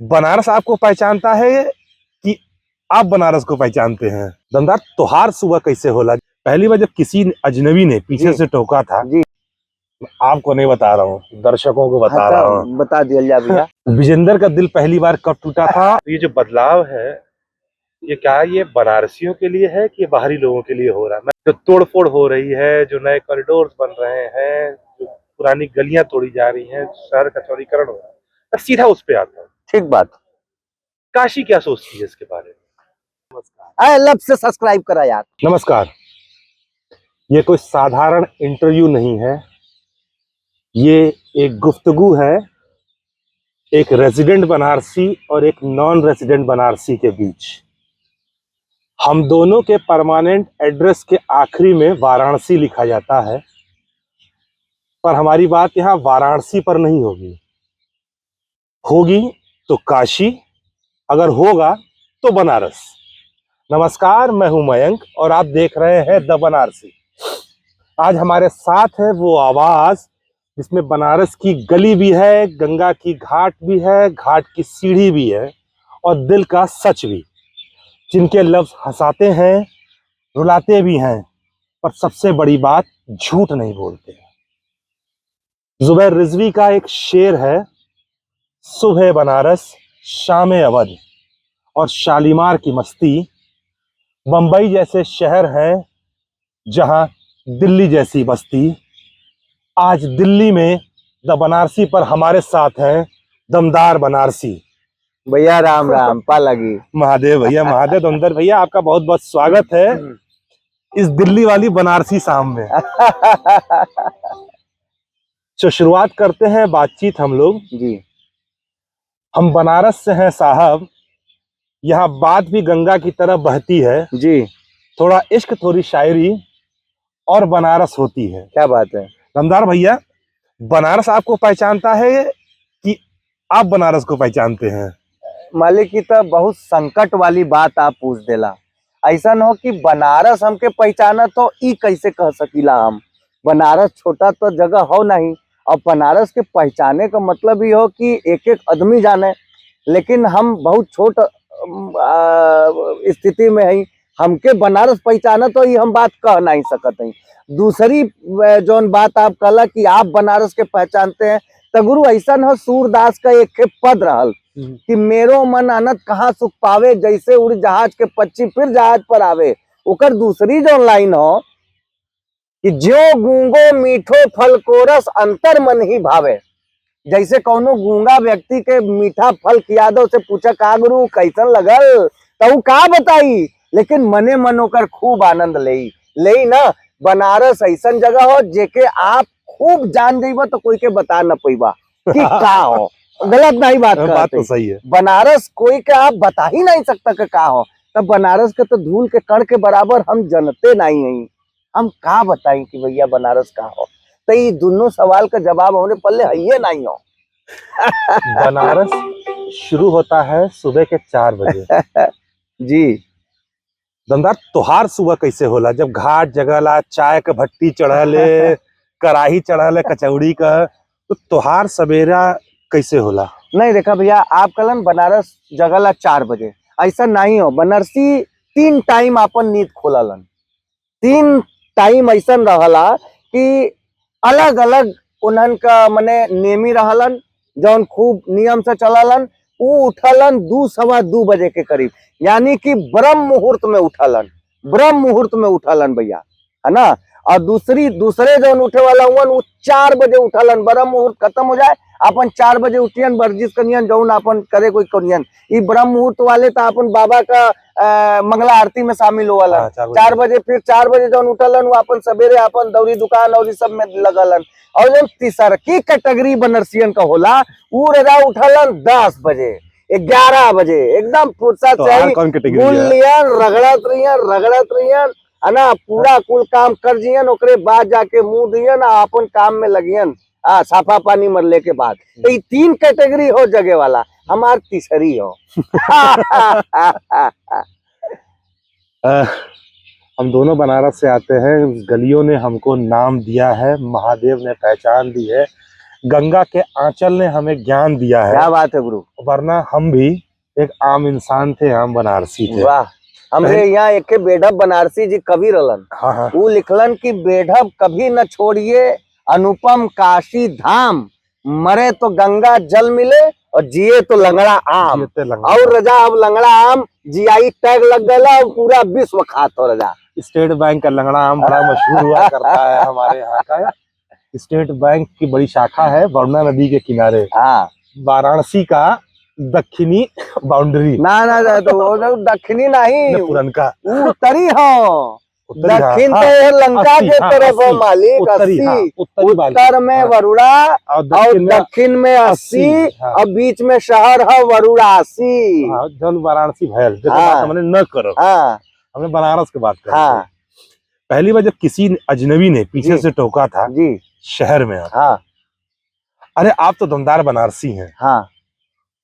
बनारस आपको पहचानता है कि आप बनारस को पहचानते हैं? दमदार त्योहार सुबह कैसे होला? पहली बार जब किसी अजनबी ने पीछे से टोका था जी, आपको नहीं बता रहा हूँ, दर्शकों को बता रहा हूँ। बता दिया जा भैया। विजेंदर का दिल पहली बार कब टूटा था? ये जो बदलाव है ये क्या ये बनारसियों के लिए है कि बाहरी लोगों के लिए हो रहा है? जो तोड़फोड़ हो रही है, जो नए कॉरिडोर बन रहे हैं, जो पुरानी गलियां तोड़ी जा रही हैं, शहर का चौड़ीकरण हो रहा है, मैं सीधा उस पे आता हूँ। ठीक बात। काशी क्या सोचती है इसके बारे में? लब से सब्सक्राइब करा यार। नमस्कार। ये कोई साधारण इंटरव्यू नहीं है, ये एक गुफ्तगू है एक रेजिडेंट बनारसी और एक नॉन रेजिडेंट बनारसी के बीच। हम दोनों के परमानेंट एड्रेस के आखिरी में वाराणसी लिखा जाता है, पर हमारी बात यहाँ वाराणसी पर नहीं होगी। होगी तो काशी, अगर होगा तो बनारस। नमस्कार, मैं हूं मयंक और आप देख रहे हैं द बनारसी। आज हमारे साथ है वो आवाज जिसमें बनारस की गली भी है, गंगा की घाट भी है, घाट की सीढ़ी भी है और दिल का सच भी, जिनके लफ्ज हंसाते हैं, रुलाते भी हैं, पर सबसे बड़ी बात झूठ नहीं बोलते। जुबैर रिजवी का एक शेर है, सुबह बनारस शाम अवध और शालीमार की मस्ती। बंबई जैसे शहर हैं जहां दिल्ली जैसी बस्ती। आज दिल्ली में द बनारसी पर हमारे साथ हैं दमदार बनारसी। भैया राम राम पा लगी। महादेव भैया, महादेव। दमदार भैया, आपका बहुत बहुत स्वागत है इस दिल्ली वाली बनारसी शाम में। तो शुरुआत करते हैं बातचीत हम लोग। जी, हम बनारस से हैं साहब, यहाँ बात भी गंगा की तरह बहती है। जी, थोड़ा इश्क, थोड़ी शायरी और बनारस होती है। क्या बात है। दमदार भैया, बनारस आपको पहचानता है कि आप बनारस को पहचानते हैं? मालिक की तो बहुत संकट वाली बात आप पूछ देला। ऐसा न हो कि बनारस हमके पहचाना तो ई कैसे कह सकीला हम। बनारस छोटा तो जगह हो नहीं, और बनारस के पहचाने का मतलब ही हो कि एक एक आदमी जाने, लेकिन हम बहुत छोट स्थिति में है। हमके बनारस पहचाना तो ये हम बात कह नहीं सकते हैं। दूसरी जौन बात आप कहला कि आप बनारस के पहचानते हैं, तो गुरु ऐसा हो सूरदास का एक पद रहल कि मेरो मन अनत कहाँ सुख पावे, जैसे उड़ जहाज के पक्षी फिर जहाज पर आवे। ओकर दूसरी जो लाइन हो कि ज्यो गूंगो मीठो फल को रस अंतर मन ही भावे। जैसे कौनो गूंगा व्यक्ति के मीठा फल खिया दो, से पूछा का गुरु कैसन लगल, तो ऊ का बताई, लेकिन मने मन ओकर खूब आनंद ले ना। बनारस ऐसा जगह हो जेके आप खूब जान जाइबा तो कोई के बता न पैबा कि का हो। गलत नहीं बात बात करते। तो सही है। बनारस कोई के आप बता ही नहीं सकता कि का हो। तब बनारस के तो धूल के कण के बराबर हम जनते नहीं हैं। हम का बताई कि भैया बनारस का हो। तो ये दोनों सवाल का जवाब होने पल्ले है नहीं हो। बनारस शुरू होता है सुबह के 4 बजे। जी, दमदार, त्योहार सुबह कैसे होला? जब घाट जगला, चाय का भट्टी चढ़ले, कराही चढ़ले कचौड़ी का, तो त्योहार सवेरा कैसे होला? नहीं देखा भैया, आप कलन बनारस जगला 4 बजे, ऐसा नहीं हो। बनारसी 3 टाइम अपन नींद खोललन। 3 टाइम ऐसा रहला कि अलग अलग उन्हन का मने नेमी रहलन, जौन खूब नियम से चललन। ऊ उठलन 2 सवा 2 बजे के करीब, यानी कि ब्रह्म मुहूर्त में उठलन। ब्रह्म मुहूर्त में उठलन भैया, है ना। और दूसरे जौन उठे वाला हुआ वो 4 बजे उठलन। ब्रह्म मुहूर्त खत्म हो जाए अपन 4 बजे उठियन, वर्जिश करियन, जौन अपन करे कोई करियन। ई ब्रह्म मुहूर्त वाले तो अपन बाबा का मंगला आरती में शामिल होवलन। 4 बजे, फिर 4 बजे जौन उठलन वो अपन सवेरे अपन दौरी दुकान और सब में लगलन। और जौन तीसरकी कैटेगरी बनरसियन का होला, ऊ रजा उठलन 10 बजे 11 बजे, एकदम फुर्सत तो से और कौन कैटेगरी है? लियन, रगड़त रहियन, है ना। पूरा कुल काम कर जियन, ओकरे बाद जाके मुंह दियन, अपन काम में लगियन। साफा पानी मरले के बाद। तो ये 3 कैटेगरी हो जगह वाला, हमार तीसरी हो। हम दोनों बनारस से आते हैं, गलियों ने हमको नाम दिया है, महादेव ने पहचान दी है। गंगा के आंचल ने हमें ज्ञान दिया है, क्या बात है गुरु। वरना हम भी एक आम इंसान थे, हम बनारसी थे। वाह, हमरे यहाँ एक बेढब बनारसी जी कवि रहलन, हाँ हाँ, वो लिखलन कि बेढब कभी न छोड़िए अनुपम काशी धाम, मरे तो गंगा जल मिले और जिए तो लंगड़ा आम। जीते लंगड़ा। और रजा अब लंगड़ा आम जीआई टैग लग गया और पूरा विश्व खात हो रजा। स्टेट बैंक का लंगड़ा आम बड़ा मशहूर हुआ करता है हमारे यहाँ का। स्टेट बैंक की बड़ी शाखा है वरुणा नदी के किनारे, हाँ, वाराणसी का दक्षिणी बाउंड्री। ना तो वो दक्षिणी नहीं, पुरनका वो उत्तरी हो, उत्तरी, हाँ, दक्षिण हाँ, तो ये लंका 80, के हाँ, तरफ है 80, मालिक, उत्तरी, 80, हाँ, उत्तरी उत्तर में हाँ, वरुणा और और दक्षिण में 80 हाँ, और बीच में शहर है वरुणासी। हाँ, जल वाराणसी भैल जैसे हाँ, बात हमने न करो, हाँ हमने बनारस की बात कर। हाँ पहली बार जब किसी अजनबी ने पीछे जी, से टोका था जी, शहर में, हाँ अरे आप तो दमदार बनारसी हैं, हाँ,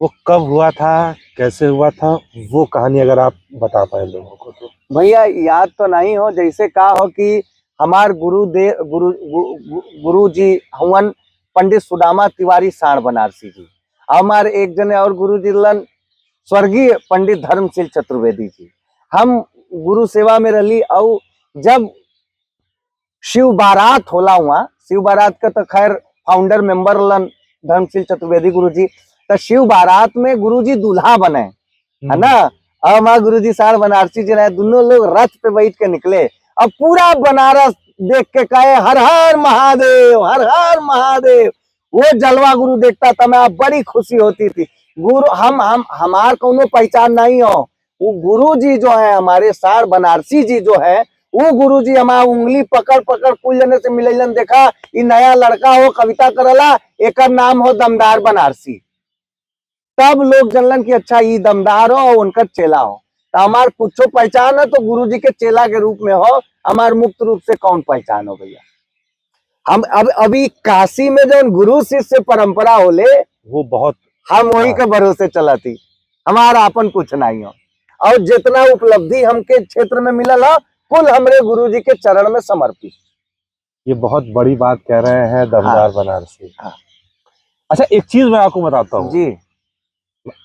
वो कब हुआ था, कैसे हुआ था, वो कहानी अगर आप बता पाए लोगों को तो। भैया याद तो नहीं हो, जैसे कहा हो कि हमार गुरु जी हवन पंडित सुदामा तिवारी साण बनारसी जी, हमार एक जने और गुरु जी लन स्वर्गीय पंडित धर्मशील चतुर्वेदी जी। हम गुरु सेवा में रही और जब शिव बारात होला हुआ, शिव बारात का तो खैर फाउंडर मेंबर लन धर्मशील चतुर्वेदी गुरु जी, तो शिव बारात में गुरु जी दूल्हा बने, है ना। और हमारे गुरु जी सार बनारसी जी रहे, दोनों लोग रथ पे बैठ के निकले, अब पूरा बनारस देख के कहे हर हर महादेव, हर हर महादेव। वो जलवा गुरु देखता था, मैं बड़ी खुशी होती थी। गुरु हम हमार कोनो पहचान नहीं हो, वो गुरु जी जो है हमारे सार बनारसी जी जो है, वो गुरु जी हमारा उंगली पकड़ पकड़ कुल जने से मिलन, देखा ये नया लड़का हो कविता करला, एक नाम हो दमदार बनारसी। तब लोग जनलन की अच्छा ये दमदार हो और उनका चेला हो, तो हमार कुछ पहचान है तो गुरु जी के चेला के रूप में हो, हमार मुक्त रूप से कौन पहचान हो भैया। हम अब अभी काशी में जो गुरु शिष्य परंपरा होले, वो बहुत, हम वही के भरोसे चला थी, हमारा अपन कुछ नहीं हो। और जितना उपलब्धि हमके क्षेत्र में मिलल हो, कुल हमरे गुरु जी के चरण में समर्पित। ये बहुत बड़ी बात कह रहे हैं दमदार बनारसी। हाँ। अच्छा एक चीज मैं आपको बताता हूँ जी,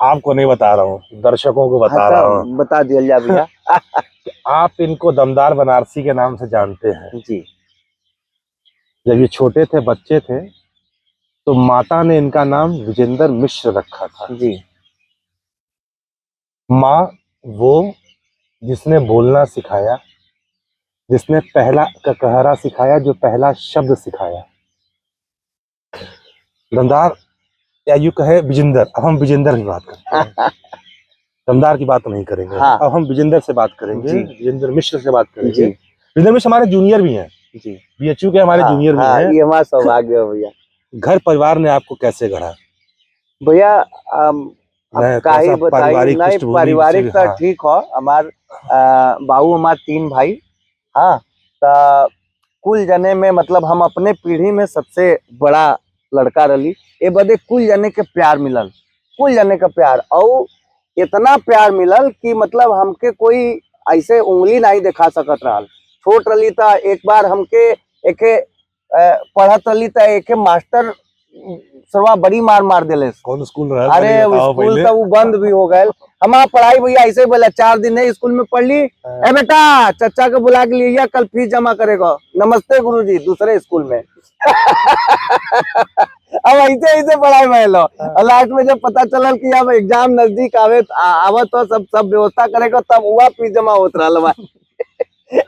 आपको नहीं बता रहा हूँ, दर्शकों को बता रहा हूँ। बता दिया जा भैया। आप इनको दमदार बनारसी के नाम से जानते हैं। जी, जब ये छोटे थे, बच्चे थे, तो माता ने इनका नाम विजेंद्र मिश्र रखा था। जी, माँ वो जिसने बोलना सिखाया, जिसने पहला ककहरा सिखाया, जो पहला शब्द सिखाया। दमदार या यूं कहे विजेंद्र, अब हम विजेंद्र की बात करते हैं, दमदार की बात नहीं करेंगे। हाँ। अब हम विजेंद्र से बात करेंगे, जी। विजेंद्र मिश्र से बात करेंगे। जी, विजेंद्र मिश्र हमारे जूनियर भी हैं, जी, बीएचयू के हमारे जूनियर भी हैं। ये हमारा सौभाग्य है भैया। घर परिवार ने आपको कैसे गढ़ा? भैया मैं काहे थोड़ा सा बताइए, पारिवारिक नहीं पृष्ठभूमि पारिवारिक से- तो हाँ। ठीक हो, हमार बाबू हमार 3 भाई, हाँ, तो कुल जने में मतलब हम अपने पीढ़ी में सबसे बड़ा लड़का रही। ये बदे कुल जने के प्यार मिलल, कुल जने का प्यार, और इतना प्यार मिलल कि मतलब हमके कोई ऐसे उंगली नहीं दिखा सकत रहा। छोट रही था, एक बार हमके एके पढ़त रही था, एके मास्टर सरवा बड़ी मार दिले। कौन स्कूल रहा? अरे स्कूल तो वो बंद भी हो गए। हमारा पढ़ाई भैया ऐसे बोला, 4 दिन है स्कूल में पढ़ ली, ए बेटा चचा को बुला के लिए कल फीस जमा करेगा, नमस्ते गुरुजी, दूसरे स्कूल में। अब ऐसे ऐसे पढ़ाई में लो, और लास्ट में जब पता चलल कि अब एग्जाम नजदीक आवत तो सब व्यवस्था करेगा, तब हुआ फीस जमा होत रहा।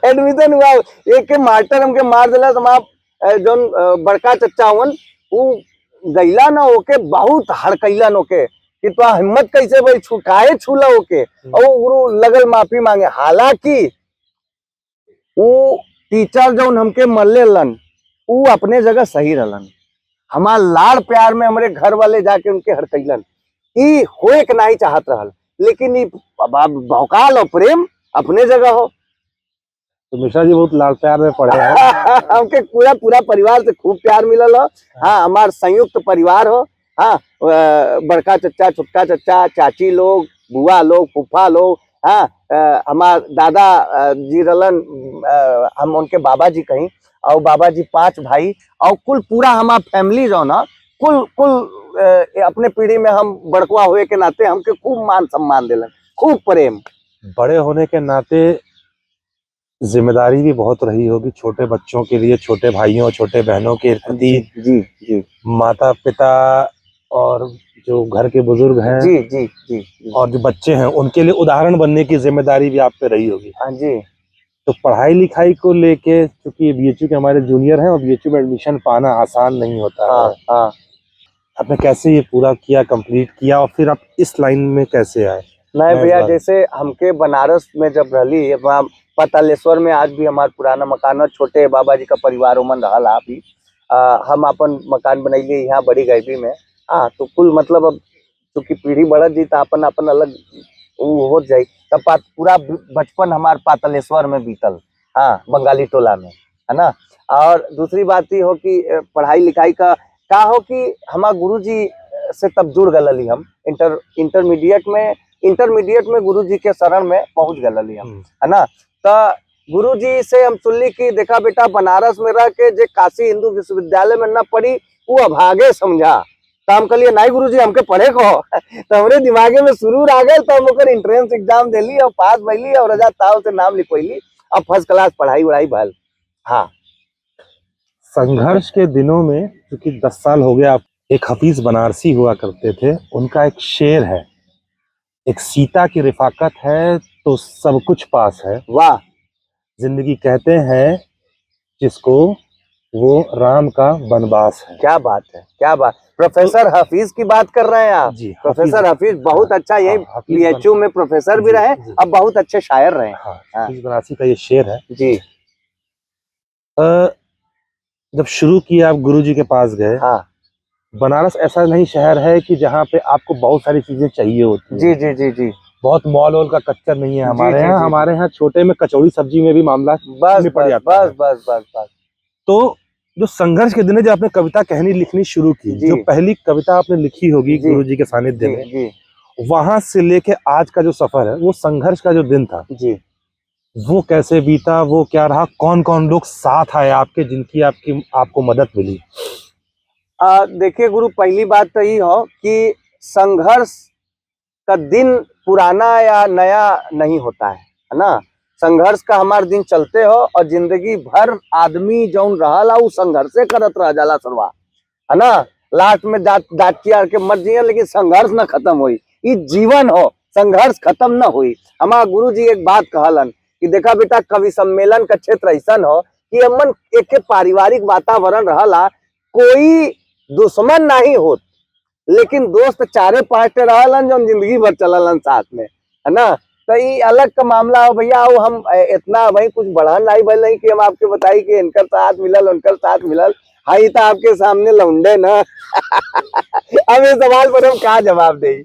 एडमिशन हुआ, एक के मास्टर हमके मार दिला, जो बड़का चचा हुन वो गैला न होके बहुत हड़कैलन होके कि तो हिम्मत कैसे भाई छुकाए छूला होके, और गुरु लगल माफी मांगे। हालांकि वो टीचर जो हमके मल्ले लन, वो अपने जगह सही रहलन, हमार लाड़ प्यार में हमारे घर वाले जाके उनके हड़कैलन, ई होए के नहीं चाहत रहल, लेकिन ई भौकाल और प्रेम अपने जगह हो। तो मिश्रा जी बहुत लाल प्यार में पढ़े हैं। हमके पूरा परिवार से खूब प्यार मिलल हो। हाँ, हमार संयुक्त परिवार हो। हाँ, बड़का चचा, छोटका चचा, चाची लोग, बुआ लोग, फूफा लोग। हाँ, हमार दादा जी रलन, हम उनके बाबा जी कहीं, और बाबा जी 5 भाई, और कुल पूरा हमार फैमिली जो ना कुल कुल अपने पीढ़ी में हम बड़कुआ हुए के नाते हमके खूब मान सम्मान दिलन, खूब प्रेम। बड़े होने के नाते जिम्मेदारी भी बहुत रही होगी छोटे बच्चों के लिए, छोटे भाइयों छोटे बहनों के प्रति। जी जी माता पिता और जो घर के बुजुर्ग हैं, जी जी जी जी और जो बच्चे हैं, उनके लिए उदाहरण बनने की जिम्मेदारी भी आप पे रही होगी। हाँ जी। तो पढ़ाई लिखाई को लेके, क्योंकि बीएचयू के हमारे जूनियर हैं और बीएचयू में एडमिशन पाना आसान नहीं होता हाँ है, हाँ। आपने कैसे ये पूरा किया, कंप्लीट किया, और फिर आप इस लाइन में कैसे आए? नहीं मैं भैया, इस बार- जैसे हमके बनारस में जब रहली वहाँ पातालेश्वर में आज भी हमार पुराना मकान है, छोटे बाबा जी का परिवार उमन रहा अभी। हम अपन मकान बनैली यहाँ बड़ी गैबी में। हाँ, तो कुल मतलब अब चूंकि पीढ़ी बढ़त जी तो अपन अपन अलग वो हो जाई। तब पूरा बचपन हमार पातालेश्वर में बीतल, हाँ, बंगाली टोला में, है ना। और दूसरी बात ये हो कि पढ़ाई लिखाई का हो कि हमार गुरुजी से तब जुड़ गलली हम इंटरमीडिएट में गुरुजी के शरण में पहुंच गलली हम, है ना। तो गुरुजी से हम सुनली कि देखा बेटा, बनारस में रह के जे काशी हिंदू विश्वविद्यालय में न पढ़ी वो अभागे समझा। तो हम कहलिए नहीं गुरुजी, हमके पढ़े को। तो हमरे दिमागे में सुरूर आ गए, तो हम ओकर एंट्रेंस एग्जाम देली और पास भइली और रजा ताव से नाम लिखवैली। अब फर्स्ट क्लास पढ़ाई वढ़ाई भल। हाँ, संघर्ष के दिनों में, क्योंकि 10 साल हो गया, आप एक हफीज बनारसी हुआ करते थे, उनका एक शेर है, एक सीता की रिफाकत है तो सब कुछ पास है, वाह, जिंदगी कहते हैं जिसको, वो राम का वनवास है। क्या बात है, क्या बात। प्रोफेसर हफीज की बात कर रहे हैं आप? जी, प्रोफेसर हफीज बहुत अच्छा, यही हफीज बीएचयू में प्रोफेसर भी जी, रहे, जी। अब बहुत अच्छे शायर रहे। हाँ, हाँ। हफीज बनारसी का ये शेर है। जी। जब शुरू किया, आप गुरुजी के पास गए। हाँ बनारस ऐसा नहीं शहर है कि जहाँ पे आपको बहुत सारी चीजें चाहिए होती जी हैं। जी जी जी। बहुत मॉल वॉल का कच्चर नहीं है हमारे जी, यहाँ। जी, हमारे यहाँ छोटे में कचौड़ी सब्जी में भी मामला बस निपट बस जाता है। बस बस बस बस। तो जो संघर्ष के दिन है, जब आपने कविता कहनी लिखनी शुरू की, जी। जो पहली कविता आपने लिखी होगी जी, गुरुजी के सानिध्य जी में, जी वहां से लेके आज का जो सफर है, वो संघर्ष का जो दिन था, जी। वो कैसे बीता, वो क्या रहा, कौन कौन लोग साथ आए आपके, जिनकी आपको मदद मिली? देखिए गुरु, पहली बात तो ये हो कि संघर्ष का दिन पुराना या नया नहीं होता है ना। संघर्ष का हमार दिन चलते हो और जिंदगी भर आदमी जौन रहला उ संघर्षे करत रह जाला सरवा, है ना। लास्ट में डाकिया के मर जिए, लेकिन संघर्ष न खत्म हुई। ये जीवन हो, संघर्ष खत्म न हुई। हमारा गुरु जी एक बात कहलन कि देखा बेटा, कवि सम्मेलन का क्षेत्र ऐसा हो कि अमन एक पारिवारिक वातावरण रहला, कोई दुश्मन नहीं होत, लेकिन दोस्त चारे पांचटे रहलन जो जिंदगी भर चललन साथ में, है ना। तो ये अलग का मामला हो भैया। वो हम इतना भाई कुछ बढ़ान नहीं भल नहीं कि हम आपके बताई कि इनकर साथ मिलल उनकर साथ मिलल। हाई तो आपके सामने लौंडे ना। अब ये सवाल पर हम क्या जवाब दे।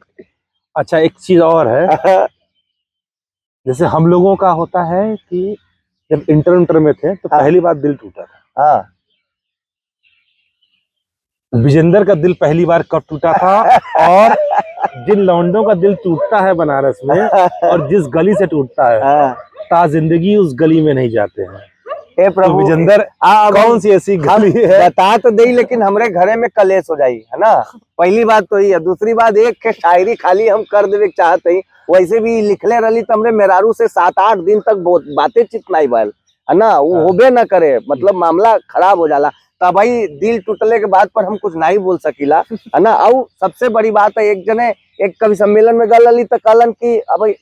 अच्छा, एक चीज और है, जैसे हम लोगों का होता है कि जब इंटर में थे तो हाँ। पहली बार दिल टूटा था। हाँ। विजेंदर का दिल पहली बार कब टूटा था, और जिन लौंडों का दिल टूटता है बनारस में, और जिस गली से टूटता है, हाँ। ता जिंदगी उस गली में नहीं जाते हैं। हे तो प्रभु, विजेंदर, कौन सी ऐसी गली है? बता तो दे, लेकिन हमरे घरे में कलेश हो जाई, है ना। पहली बात तो ये है। दूसरी बात, एक के शायरी खाली हम कर देवे चाहते ही, वैसे भी लिखले रही तो हमरे मेहरारू से 7-8 दिन तक बातें चित नहीं भल, है ना। वो होबे न करे, मतलब मामला खराब हो जाला। तब भाई दिल टूटले के बाद पर हम कुछ नहीं बोल सकीला, है ना। और सबसे बड़ी बात है, एक जने एक कवि सम्मेलन में गल रही तो कहलन कि अब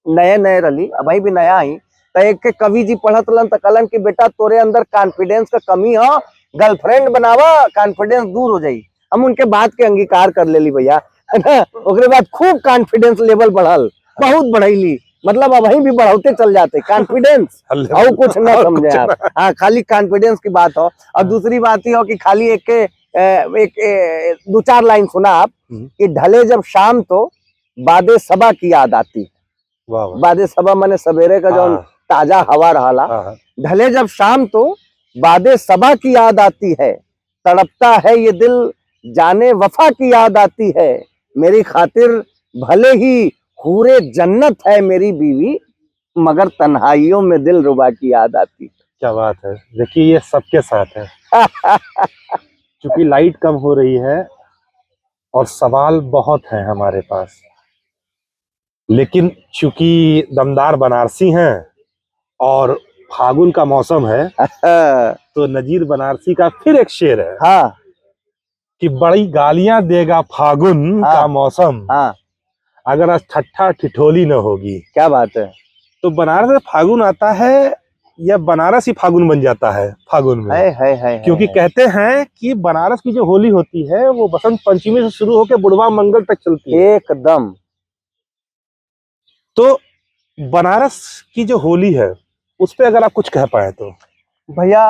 नए नए रली, अब भी नया ही, तो एक के कवि जी पढ़त लन तो कहलन कि बेटा, तोरे अंदर कॉन्फिडेंस का कमी हो, गर्लफ्रेंड बनावा, कॉन्फिडेंस दूर हो जाई। हम उनके बात के अंगीकार कर लेली भैया, है ना। ओकरे बाद खूब कॉन्फिडेंस लेवल बढ़ल, बहुत बढ़ैली, मतलब अब भी बढ़ाते चल जाते कॉन्फिडेंस। और कुछ ना समझे आप। हाँ, खाली कॉन्फिडेंस की बात हो। और दूसरी बात ये हो कि खाली एक 2-4 लाइन सुना आप कि ढले जब शाम तो बादे सबा की याद आती। बादे सबा माने सवेरे का जो ताजा हवा रहला। ढले जब शाम तो बादे सबा की याद आती है, तड़पता है ये दिल जाने वफा की याद आती है, मेरी खातिर भले ही हूरे जन्नत है मेरी बीवी, मगर तन्हाइयों में दिल रुबा की याद आती। क्या बात है। देखिए, ये सबके साथ है। चूंकि लाइट कम हो रही है और सवाल बहुत हैं हमारे पास, लेकिन चूंकि दमदार बनारसी हैं और फागुन का मौसम है, तो नजीर बनारसी का फिर एक शेर है हाँ कि बड़ी गालियां देगा फागुन हाँ का मौसम, हाँ, अगर आज ठट्ठा ठिठोली न होगी। क्या बात है। तो बनारस में फागुन आता है या बनारस ही फागुन बन जाता है फागुन में? है क्योंकि कहते हैं कि बनारस की जो होली होती है वो बसंत पंचमी से शुरू होकर बुढ़वा मंगल तक चलती है। एकदम। तो बनारस की जो होली है उस पे अगर आप कुछ कह पाए तो। भैया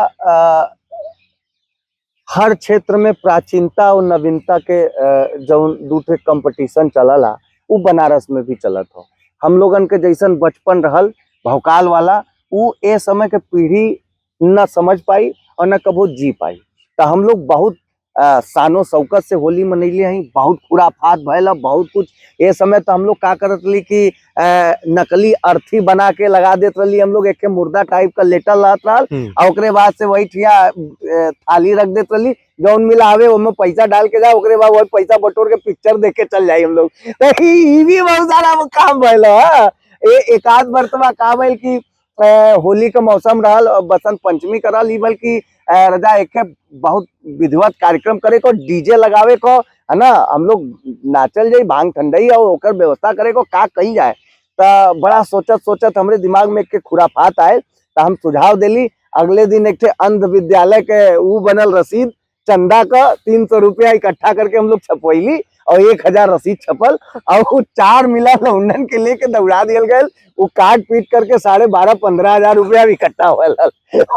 हर क्षेत्र में प्राचीनता और नवीनता के जो दूसरे कंपटीशन चलला वो बनारस में भी चलत हो। हम लोगन के जैसन बचपन रहल भौकाल वाला वो ए समय के पीढ़ी न समझ पाई और न कबो जी पाई। तो हम लोग बहुत शानो शौकत से होली मनैले हैं, बहुत खुराफात भैला, बहुत कुछ। ये समय तो हम लोग का करत रही कि नकली अर्थी बना के लगा देते रही हम लोग, एक मुर्दा टाइप का लेटल रहत रहल और ओकरे बाद से वही ठिया थाली रख देते रही, जौन मिलावे उसमें पैसा डाल के जाए, ओकरे बाद वही पैसा बटोर के पिक्चर देख के चल जाए हम लोग। तो ई भी बहुत सारा काम भैला। एक आध बर्तवा का भइल कि होली का मौसम रहल और बसंत पंचमी का रहल, बल्कि रजा एक बहुत विधिवत कार्यक्रम करे को, डीजे लगावे को, है ना, हम लोग नाचल जाई, भांग ठंडई और ओकर व्यवस्था करे को का कही जाए। तो बड़ा सोचत सोचत हमरे दिमाग में एक खुराफात आए, तो हम सुझाव देली। अगले दिन एक अंध विद्यालय के वो बनल रसीद चंदा का 300 रुपया इकट्ठा करके हम लोग छपवैली और 1000 रसीद छपल और वो 4 मिला लौंडन के लेके दौड़ा दियल गए। वो काट पीट करके 12,500-15 हजार रुपया इकट्ठा हुआ।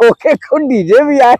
ओके खूब डीजे भी आए,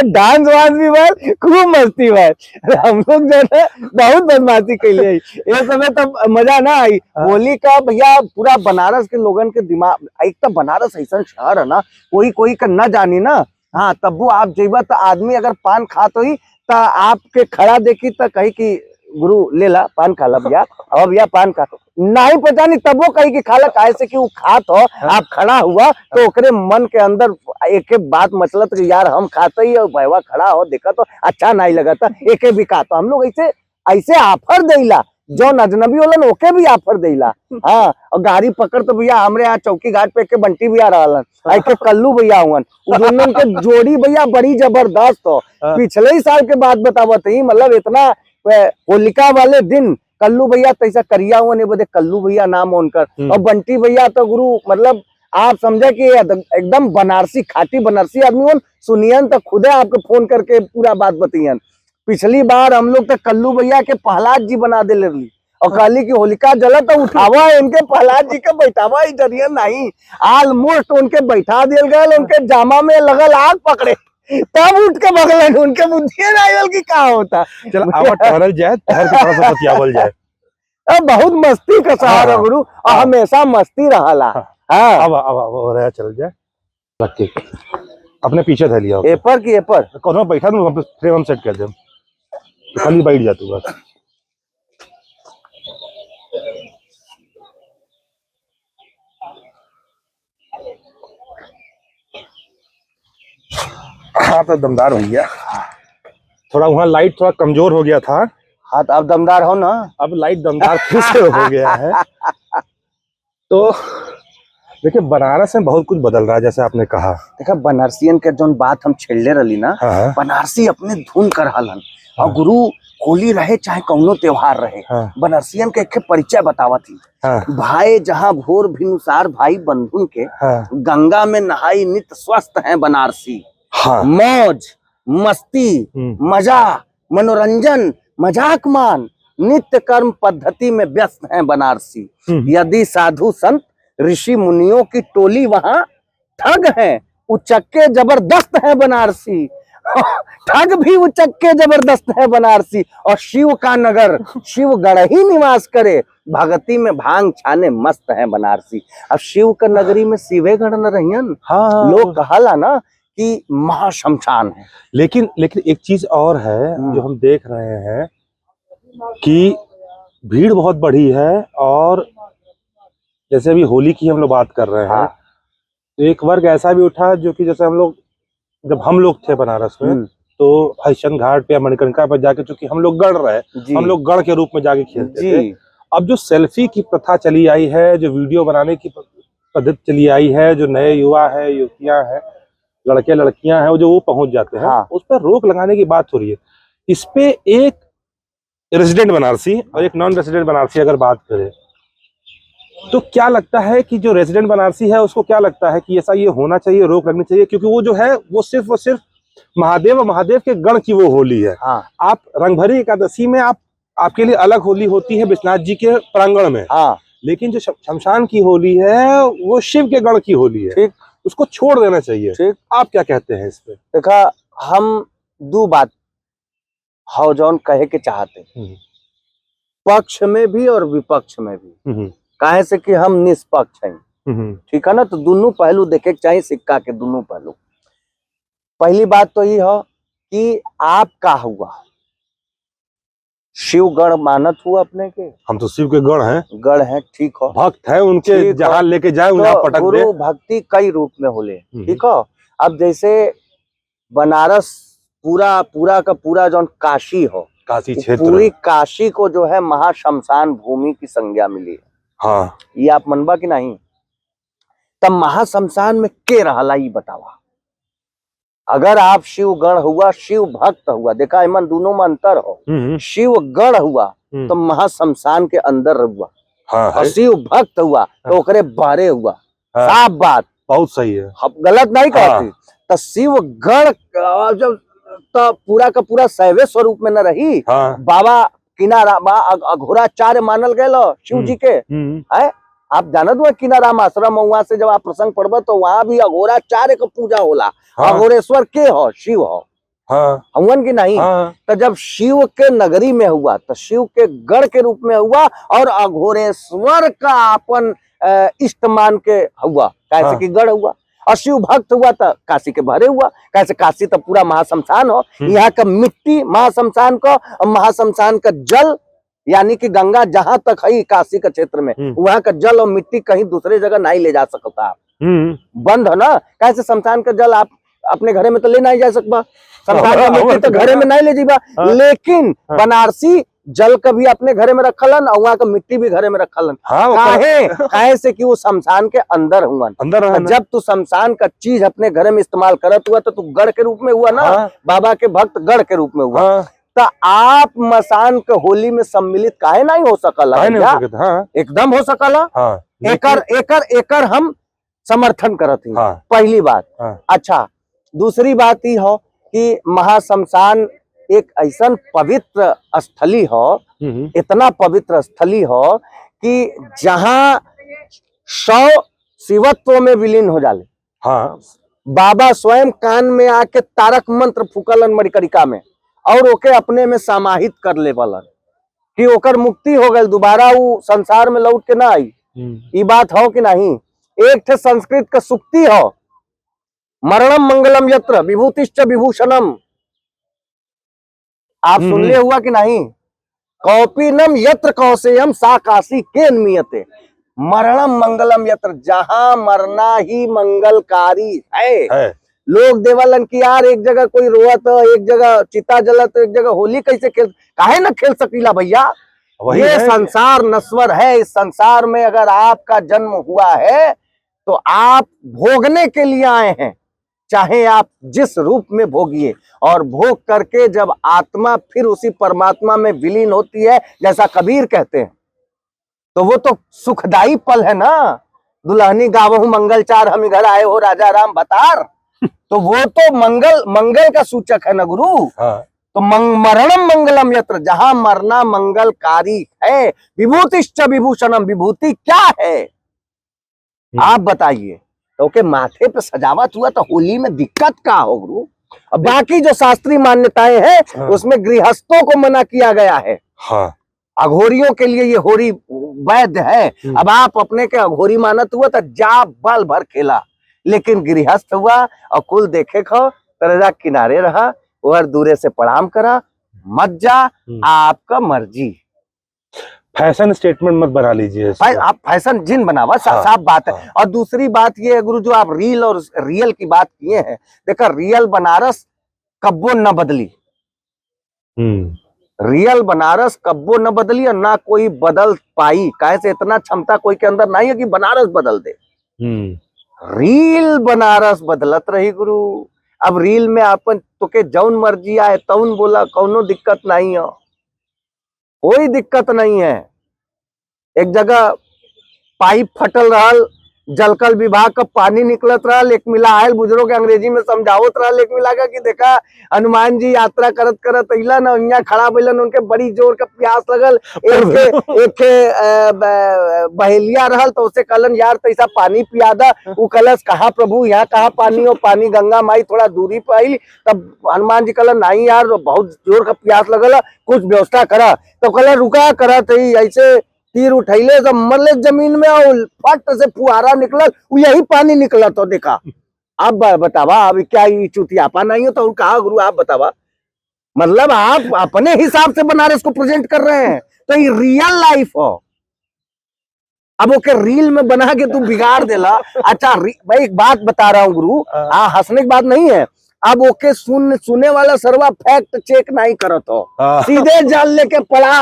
डांस वांस भी भर, खूब मस्ती भर। हम लोग जो है बहुत बदमाशी कैले। ये समय तब मजा ना आई होली का भैया। पूरा बनारस के लोगन के दिमाग, एक तो बनारस ऐसा शहर है ना, कोई कोई का न जानी ना। हाँ तब वो आप जेबा तो आदमी अगर पान खात हुई तो आपके खड़ा देखी तो कही कि गुरु ले ला पान खा ला भैया, अब भैया पान खा। नहीं पता नहीं तब वो कही कि खा ला, काहे से कि वो खात हो, आप खड़ा हुआ तो ओकरे मन के अंदर एक बात मचलत कि यार हम खाते ही और भैया खड़ा हो देखा तो अच्छा नहीं लगा था, एक भी खा। तो हम लोग ऐसे ऐसे ऑफर देला, जो अजनबी वालन ओके भी ऑफर देला। हाँ और गाड़ी पकड़ तो भैया हमरे यहाँ चौकी घाट पे के बंटी भैया रहलन, के कल्लू भैया हुआ, दोनों के जोड़ी भैया बड़ी जबरदस्त हो। पिछले ही साल के बात बतावत ही, मतलब इतना होलिका वाले दिन कल्लू भैया तैसा करिया हुआ नहीं बदे, कल्लू भैया नाम उनकर, और बंटी भैया तो गुरु मतलब आप समझे कि एकदम बनारसी खाटी बनारसी आदमी हो। सुनियन तो खुदे आपको फोन करके पूरा बात बताइयन। पिछली बार हम लोग तो कल्लू भैया के प्रहलाद जी बना दे रही और कहली की होलिका जला तो उठावा है इनके, प्रहलाद जी के बैठावा ही जरिया नहीं, ऑलमोस्ट उनके बैठा दिल गए, उनके जामा में लगल आग पकड़े, तब उठ के बगलन उनके बुद्धि नाइवल की का होता। चल आवा टहल जाए, टहल के थोड़ा सा बतियावल जाए। बहुत मस्ती का शहर है गुरु और हमेशा मस्ती रहला। हाँ अब रहा चल जाए, रख के अपने पीछे धर लिया एपर की एपर कौन बैठा दूं, फ्रेम हम सेट कर दे, तो खाली बैठ जा तू बस। हाँ तो दमदार हो गया, थोड़ा वहाँ लाइट थोड़ा कमजोर हो गया था। हाँ तो अब दमदार हो ना, अब लाइट दमदार फिर से हो गया है। तो देखिए बनारस में बहुत कुछ बदल रहा है जैसे आपने कहा। देखा बनारसियन के जो बात हम छेड़ले रही ना, हाँ। बनारसी अपने धुन कर हलन। और गुरु होली रहे चाहे कौनो त्योहार रहे, बनारसियन के एक परिचय बतावा थी। भाई जहाँ भोर भिनुसार भाई बंधुन के, गंगा में नहाई नित स्वस्थ है बनारसी। मौज मस्ती मजा मनोरंजन मजाक मान नित्य कर्म पद्धति में व्यस्त है बनारसी। यदि साधु संत ऋषि मुनियों की टोली वहां ठग है, उचक्के जबरदस्त है बनारसी। ठग भी उचक्के जबरदस्त है बनारसी। और शिव का नगर शिवगढ़ ही निवास करे, भगती में भांग छाने मस्त है बनारसी। अब शिव का नगरी में शिवेगढ़ न रहियन। हाँ लोग कहला ना कि महाशमशान है। लेकिन एक चीज और है जो हम देख रहे हैं कि भीड़ बहुत बढ़ी है। और जैसे अभी होली की हम लोग बात कर रहे हैं, तो एक वर्ग ऐसा भी उठा जो कि जैसे जब हम लोग थे बनारस में तो हरिश्चंद्र घाट पे या मणिकर्णिका पर जाके, चूंकि हम लोग गढ़ रहे, जी हम लोग गढ़ के रूप में जाके खेलते थे। जी अब जो सेल्फी की प्रथा चली आई है, जो वीडियो बनाने की पद्धति चली आई है, जो नए युवा है, युवतियां हैं, लड़के लड़कियां हैं, जो वो पहुंच जाते हैं, हाँ। उस पर रोक लगाने की बात हो रही है। इस पे एक रेजिडेंट बनारसी और एक नॉन रेजिडेंट बनारसी अगर बात करें, तो क्या लगता है कि जो रेजिडेंट बनारसी है उसको क्या लगता है कि ऐसा ये होना चाहिए, रोक लगनी चाहिए? क्योंकि वो जो है वो सिर्फ महादेव और महादेव के गण की वो होली है। हाँ आप रंगभरी एकादशी में आपके लिए अलग होली होती है विश्वनाथ जी के प्रांगण में, हाँ लेकिन जो शमशान की होली है वो शिव के गण की होली है। ठीक उसको छोड़ देना चाहिए। ठीक। आप क्या कहते हैं इस पे? देखा, हम दो बात हाउ जॉन कहे के चाहते हैं, पक्ष में भी और विपक्ष में भी, काहे से कि हम निष्पक्ष हैं, ठीक है ना। तो दोनों पहलू देखे के चाहिए सिक्का के, दोनों पहलू। पहली बात तो ये है कि आप का हुआ शिव गण मानत हुआ अपने के, हम तो शिव के गण हैं, गण है, ठीक हो, भक्त है उनके, ठीक जहां हो। लेके जाए तो वहां पटक दे। गुरु भक्ति कई रूप में होले, ठीक हो। अब जैसे बनारस पूरा पूरा का पूरा जो काशी हो, काशी क्षेत्र, पूरी काशी को जो है महाशमशान भूमि की संज्ञा मिली है। हाँ, ये आप मनबा कि नहीं? तब महाशमशान में के रहला ये बतावा। अगर आप शिव गण हुआ, शिव भक्त हुआ, देखा इमन दोनों में अंतर हो। शिव गण हुआ तो महाशमशान के अंदर हुआ, हाँ, और शिव भक्त हुआ तो ओकरे बाहरे हुआ। हाँ, साफ बात, बहुत सही है, हम गलत नहीं कहती। हाँ। तो शिव गण जब तो पूरा का पूरा शैव स्वरूप में न रही, हाँ, बाबा किनारा अघोराचार्य मानल गए शिव जी के है। आप जानत हुआ किनाराम आश्रम, वहां से जब आप प्रसंग पढ़ब तो वहां भी अघोराचार्य का पूजा होला। हाँ, अघोरेश्वर के हो, शिव हो, हाँ, हवन की नहीं। हाँ, तो जब शिव के नगरी में हुआ तो शिव के गढ़ के रूप में हुआ, और अघोरेश्वर का अपन इष्ट मान के हुआ, कैसे हाँ, कि गढ़ हुआ। और शिव भक्त हुआ तो काशी के भरे हुआ, कैसे काशी तो पूरा महाशमशान हो। यहाँ का मिट्टी महाशमशान का, और महाशमशान का जल यानी कि गंगा जहां तक है काशी के क्षेत्र में, वहां का जल और मिट्टी कहीं दूसरे जगह नहीं ले जा सकता आप, बंद है ना। कैसे शमशान का जल आप अपने घरे में तो ले नहीं जा सकता, शमशान का मिट्टी तो घरे में नहीं ले जीबा। लेकिन बनारसी जल कभी अपने घरे में रखलन, और वहाँ का मिट्टी भी घरे में रखलन। काहे से कि वो शमशान के अंदर हुआ, अंदर। जब तू शमशान का चीज अपने घरे में इस्तेमाल करत हुआ तो तू गढ़ के रूप में हुआ ना, बाबा के भक्त गढ़ के रूप में हुआ। तो आप मसान के होली में सम्मिलित काहे नहीं हो सकला? एकदम हो सकला। एकर हम समर्थन करत ही, पहली बात। अच्छा, दूसरी बात ही हो कि महाशमशान एक ऐसा पवित्र स्थली हो, इतना पवित्र स्थली हो कि जहां 100 शिवत्व में विलीन हो जाले। हाँ, बाबा स्वयं कान में आके तारक मंत्र फूकलन मणिकर्णिका में, और ओके अपने में समाहित कर ले वालन कि ओकर मुक्ति हो गई, दोबारा वो संसार में लौट के ना आई। ये बात हो कि नहीं? एक थे संस्कृत का सुक्ति हो, मरणम मंगलम यत्र विभूतिश्च विभूषणम। आप सुन ले हुआ कि नहीं? कौपीनम यत्र कौशेयम सा काशी के नियते, मरणम मंगलम यत्र, जहां मरना ही मंगलकारी है। लोग देवलन की यार एक जगह कोई रोवत, एक जगह चिता जलत, एक जगह होली कैसे खेल, काहे ना खेल सकीला भैया? ये संसार नश्वर है। इस संसार में अगर आपका जन्म हुआ है तो आप भोगने के लिए आए हैं, चाहे आप जिस रूप में भोगिए। और भोग करके जब आत्मा फिर उसी परमात्मा में विलीन होती है, जैसा कबीर कहते हैं, तो वो तो सुखदाई पल है ना। दुल्हनी गावहु मंगल चार, हम घर आए हो राजा राम बतार। तो वो तो मंगल का सूचक है ना गुरु। तो मरणम मंगलम यत्र, जहां मरना मंगलकारी है। विभूतिश्च विभूषणम, विभूति क्या है आप बताइए? क्योंकि माथे पे सजावट हुआ तो होली में दिक्कत क्या हो गुरु? अब बाकी जो शास्त्रीय मान्यताएं हैं उसमें गृहस्थों को मना किया गया है। अघोरियों के लिए ये होली वैध है। अब आप अपने के अघोरी मानत हुआ तो जा बल भर खेला, लेकिन गृहस्थ हुआ और कुल देखे खो तरजा किनारे रहा, और दूरे से प्रणाम करा, मत जा, आपका मर्जी। फैशन स्टेटमेंट मत बना लीजिए, आप फैशन जिन बनावा, साफ बात है। और दूसरी बात ये है गुरु, जो आप रील और रियल की बात किए हैं, देखा रियल बनारस कब्बो न बदली, हम्म रियल बनारस कब्बो न बदली और ना कोई बदल पाई। काहे से इतना क्षमता कोई के अंदर नहीं है कि बनारस बदल दे। रील बनारस बदलत रही गुरु। अब रील में अपन तोके जौन मर्जी आए तौन बोला, कौनो दिक्कत नहीं है, कोई दिक्कत नहीं है। एक जगह पाइप फटल रहल, जलकल विभाग का पानी निकलत रहल, एक मिला आयल बुजुर्ग के अंग्रेजी में समझावत रहल एक मिला का कि देखा हनुमान जी यात्रा करत करत अइला ना, यहाँ खड़ा भइलन, उनके बड़ी जोर का प्यास लगल। एक बहेलिया रहल तो उसे कहलन यार तैसा पानी पिया दा। उ कलश कहा प्रभु यहाँ कहा पानी हो, पानी गंगा माई थोड़ा दूरी पे आई। तब हनुमान जी कहलन नहीं यार बहुत जोर का प्यास लगल, कुछ व्यवस्था करा। तो कहलन रुका करा थी। ऐसे तीर उठैले सब मरले जमीन में और फट से फुहारा निकलल, यही पानी निकला तो देखा। अब बतावा अब क्या ये चुतियापा नहीं हो तो कहा गुरु आप बतावा। मतलब आप अपने हिसाब से बनारस को प्रेजेंट कर रहे हैं तो ये रियल लाइफ हो। अब ओके रील में बना के तू बिगाड़ देला। अच्छा भाई एक बात बता रहा हूँ गुरु, हंसने की बात नहीं है। अब ओके सुने वाला सर्वा फैक्ट चेक नहीं करत हो, सीधे जान लेके पड़ा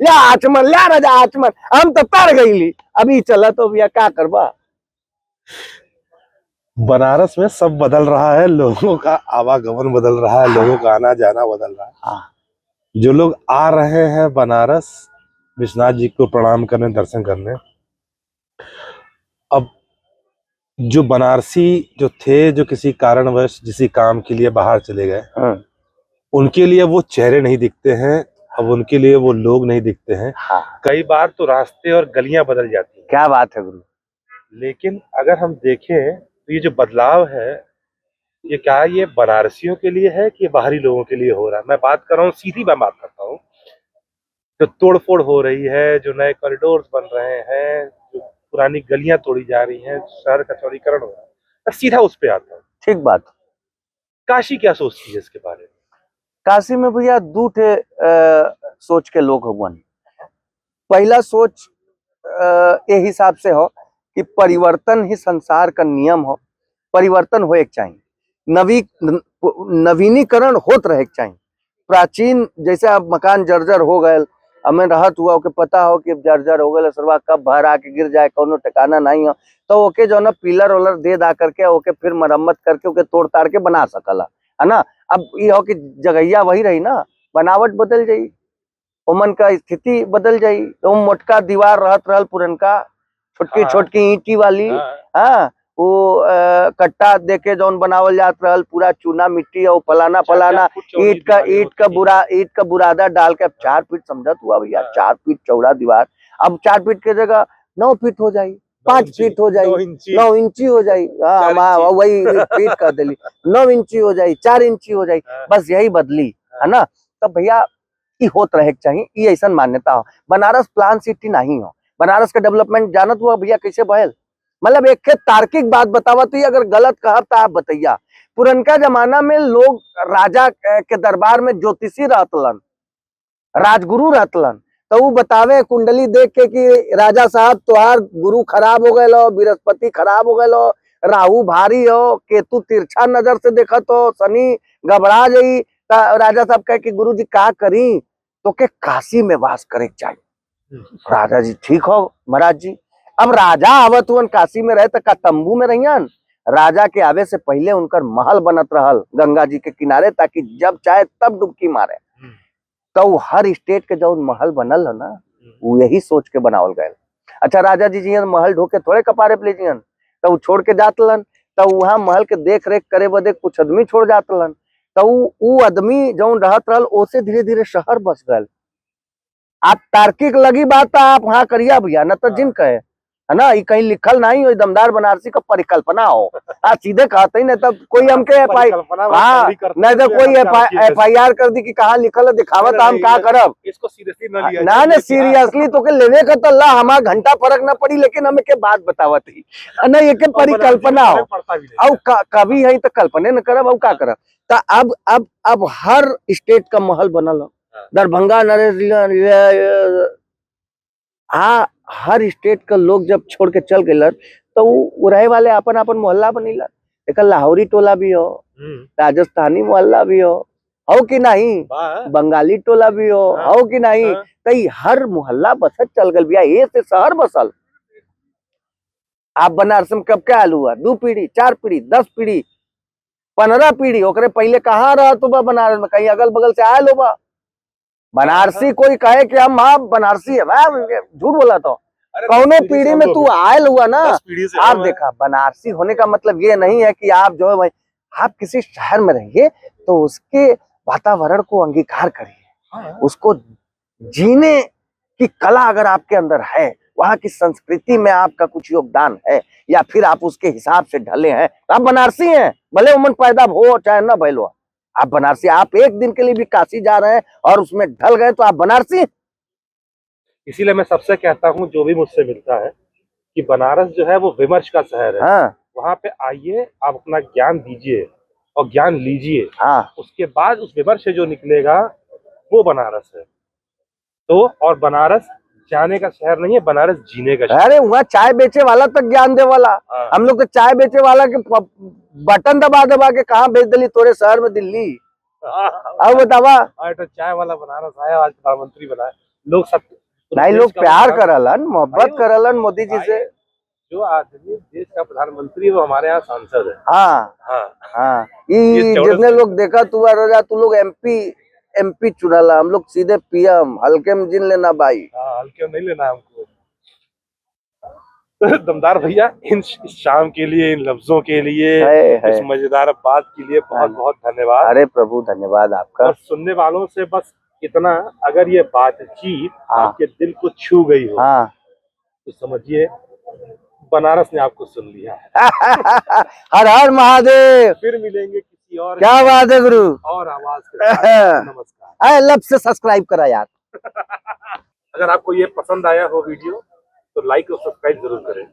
या आचमन ला राजा आचमन, हम तो तर गईली। अभी चला तो भैया क्या करबा। बनारस में सब बदल रहा है, लोगों का आवागमन बदल रहा है, लोगों का आना जाना बदल रहा है। जो लोग आ रहे हैं बनारस विश्वनाथ जी को प्रणाम करने, दर्शन करने, अब जो बनारसी जो थे, जो किसी कारणवश किसी काम के लिए बाहर चले गए, उनके लिए वो चेहरे नहीं दिखते हैं, अब उनके लिए वो लोग नहीं दिखते हैं। कई बार तो रास्ते और गलियां बदल जाती हैं। क्या बात है गुरु। लेकिन अगर हम देखें तो ये जो बदलाव है ये क्या ये बनारसियों के लिए है कि बाहरी लोगों के लिए हो रहा है? मैं बात कर रहा हूँ, सीधी मैं बात करता हूँ, जो तोड़फोड़ हो रही है, जो नए कॉरिडोर्स बन रहे हैं, जो पुरानी गलियां तोड़ी जा रही हैं, शहर का चौड़ीकरण हो रहा है, मैं सीधा उस पे आता हूँ। ठीक बात। काशी क्या सोचती है इसके बारे में? काशी में भैया दू ठे सोच के लोग हुवन। पहला सोच ये हिसाब से हो कि परिवर्तन ही संसार का नियम हो, परिवर्तन होए के चाहिए, नवीनीकरण होत रहे के चाहिए। प्राचीन जैसे अब मकान जर्जर हो गए, हमें राहत हुआ ओके पता हो कि जर्जर हो गए, सरवा कब बाहर आके गिर जाए कोनो ठिकाना नहीं हो, तो ओके जो ना पिलर वलर दे दा करके ओके फिर मरम्मत करके ओके तोड़ ताड़ के बना सकला, है ना। अब ये हो कि जगहिया वही रही ना, बनावट बदल जाई, ओमन का स्थिति बदल जाई। तो मोटका दीवार रहत रहल पुरनका, छोटकी छोटकी ईंटी वाली, हाँ वो कट्टा देके जौन बनावल जात रहल, पूरा चूना मिट्टी और फलाना फलाना ईट का बुरादा डाल के। अब 4 फीट समझत हुआ भैया, 4 फीट चौड़ा दीवार, अब 4 फीट के जगह 9 फीट हो जाई, 5 फीट हो जाई, 9 इंची हो जाई। हाँ वही फीट कर दिली, 9 इंची हो जाई, 4 इंची हो जाई, बस यही बदली, है ना। तो भैया ई होत रहे चाहिए, ई ऐसा मान्यता हो। बनारस प्लान सिटी नहीं हो। बनारस का डेवलपमेंट जानत हुआ भैया कैसे भयल, मतलब एक तार्किक बात बतावा तो अगर गलत कहा तो आप बताइया। पुरनका जमाना में लोग राजा के दरबार में ज्योतिषी रहतलन, राजगुरु रहतलन, तो वो बतावे कुंडली देख के कि राजा साहब तुहार गुरु खराब हो गए लो, बृहस्पति खराब हो गए लो, राहु भारी हो, केतु तिरछा नजर से देखत हो, शनि गबड़ा जाई। राजा साहब कहे कि गुरु जी का करी, तो के काशी में वास करे चाहिए। राजा जी ठीक हो महाराज जी। अब राजा आवत हुआ काशी में रहे तो का तंबू में रहियन, राजा के आवे से पहले उनकर महल बनत रहल गंगा जी के किनारे, ताकि जब चाहे तब डुबकी मारे। तो हर स्टेट के जो महल बनल है ना, वो यही सोच के बनावल गए। अच्छा राजा जी जियन महल ढोके थोड़े कपारे पे ले जियन, तो छोड़ के जातलन, तो वहां महल के देख रेख करे बदे कुछ आदमी छोड़ जातलन, तो वो आदमी जो रहत रहल ओसे धीरे धीरे शहर बस गए। आप तार्किक लगी बात तो आप हाँ करिया भैया, न तो जिन कहे, है ना, ये कहीं लिखल नहीं हो, दमदार बनारसी का परिकल्पना हो। हाँ सीधे कहते ही नहीं, तब कोई हमके हाँ नहीं तो कोई FIR कर दी कि कहाँ लिखल है दिखावा, तो हम क्या करब। इसको सीरियसली न लिया ना ना सीरियसली तो के लेने का तो ला हमारा घंटा फर्क ना पड़ी, लेकिन हमें के बात बतावत ही ना, ये के परिकल्पना हो। अब कभी है तो कल्पने न करब, अब का करब। तो अब हर स्टेट का महल बनल हो, दरभंगा हाँ हर स्टेट का लोग जब छोड़ के चल गए तो वो रहे वाले अपन अपन मोहल्ला बनीला। एक लाहौरी टोला भी हो, राजस्थानी मोहल्ला भी हो कि नहीं, वाह। बंगाली टोला भी हाँ, हो कि नहीं, हाँ। तई हर मोहल्ला बसत चल गल भैया, ए से शहर बसल। आप बनारस में कब क्या आलू हुआ, 2 पीढ़ी 4 पीढ़ी 10 पीढ़ी 15 पीढ़ी, ओकरे पहले कहाँ रहा तो बा बनारस में, कहीं अगल बगल से आयल हो बा। बनारसी कोई कहे कि हम हाँ बनारसी है, वाह, झूठ बोला तो। अरे कौने 10 पीढ़ी से पीढ़ी हम में लोग तू हैं। आयल हुआ ना, 10 पीढ़ी से आप हम हैं। देखा बनारसी होने का मतलब ये नहीं है कि आप जो है भाई, आप किसी शहर में रहिए तो उसके वातावरण को अंगीकार करिए, हाँ। उसको जीने की कला अगर आपके अंदर है, वहां की संस्कृति में आपका कुछ योगदान है, या फिर आप उसके हिसाब से ढले हैं, तो आप बनारसी हैं, भले उमन पैदा हो चाहे ना भइलो, आप बनारसी। आप एक दिन के लिए भी काशी जा रहे हैं और उसमें ढल गए तो आप बनारसी। इसीलिए मैं सबसे कहता हूँ जो भी मुझसे मिलता है कि बनारस जो है वो विमर्श का शहर है। हाँ वहां पे आइए, आप अपना ज्ञान दीजिए और ज्ञान लीजिए, हाँ, उसके बाद उस विमर्श से जो निकलेगा वो बनारस है। तो और बनारस जाने का शहर नहीं है, बनारस जीने का शहर। अरे वहाँ चाय बेचे वाला तक ज्ञान दे वाला, हाँ। हम लोग तो चाय बेचे वाला के बटन दबा दबा के कहाँ भेज दिली तोरे शहर में, दिल्ली। अब बतावा, तो चाय वाला बनारस आया, आज प्रधानमंत्री बना है। लोग सब नहीं देश लोग का प्यार प्रधान- करलन, मोहब्बत भाई वो- करलन मोदी जी भाई, से। जो आदमी देश का प्रधानमंत्री है वो हमारे यहाँ सांसद है। हाँ हाँ। हाँ, ये ये 14 जितने लोग देखा तू तू लोग एमपी चुनाला, हम लोग सीधे पीएम, हल्के में जिन लेना भाई। हाँ, हल्के में नहीं लेना हमको। दमदार भैया, इस शाम के लिए, इन लफ्जों के लिए, है। इस मजेदार बात के लिए बहुत बहुत धन्यवाद। अरे प्रभु धन्यवाद आपका। और सुनने वालों से बस इतना, अगर ये बातचीत हाँ। आपके दिल को छू गई हो हाँ तो समझिए बनारस ने आपको सुन लिया है। हर हर महादेव। फिर मिलेंगे किसी और, क्या बात है गुरु, और आवाज के साथ। नमस्कार। आई लव से सब्सक्राइब करा यार। अगर आपको ये पसंद आया हो वीडियो तो लाइक और सब्सक्राइब जरूर करें।